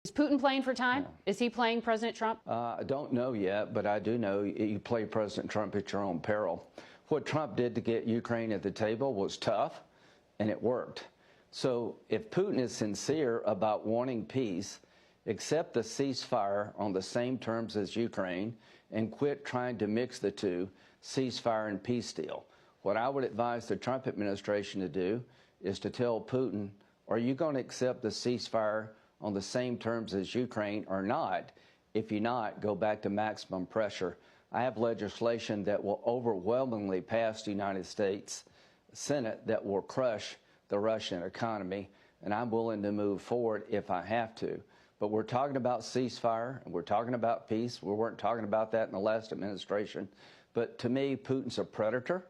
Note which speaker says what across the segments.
Speaker 1: Is Putin playing for time?
Speaker 2: Yeah.
Speaker 1: Is he playing President Trump?
Speaker 2: I don't know yet, but I do know you play President Trump at your own peril. What Trump did to get Ukraine at the table was tough, and it worked. So if Putin is sincere about wanting peace, accept the ceasefire on the same terms as Ukraine and quit trying to mix the two, ceasefire and peace deal. What I would advise the Trump administration to do is to tell Putin, are you going to accept the ceasefire on the same terms as Ukraine or not? If you're not, go back to maximum pressure. I have legislation that will overwhelmingly pass the United States Senate that will crush the Russian economy, and I'm willing to move forward if I have to. But we're talking about ceasefire, and we're talking about peace. We weren't talking about that in the last administration. But to me, Putin's a predator.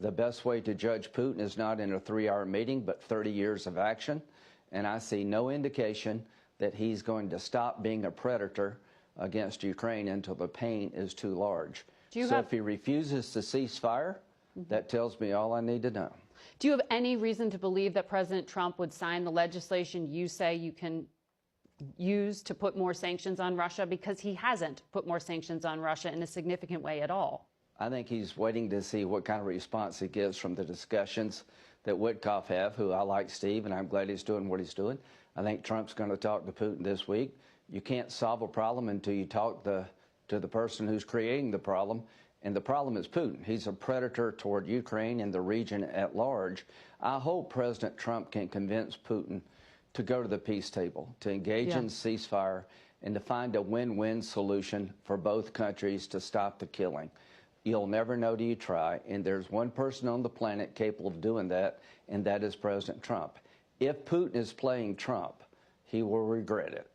Speaker 2: The best way to judge Putin is not in a 3-hour meeting, but 30 years of action. And I see no indication that he's going to stop being a predator against Ukraine until the pain is too large. So if he refuses to cease fire, that tells me all I need to know.
Speaker 1: Do you have any reason to believe that President Trump would sign the legislation you say you can use to put more sanctions on Russia? Because he hasn't put more sanctions on Russia in a significant way at all.
Speaker 2: I think he's waiting to see what kind of response he gets from the discussions that Witkoff have, who I like Steve, and I'm glad he's doing what he's doing. I think Trump's going to talk to Putin this week. You can't solve a problem until you talk to the person who's creating the problem, and the problem is Putin. He's a predator toward Ukraine and the region at large. I hope President Trump can convince Putin to go to the peace table, to engage in ceasefire, and to find a win-win solution for both countries to stop the killing. You'll never know till you try, and there's one person on the planet capable of doing that, and that is President Trump. If Putin is playing Trump, he will regret it.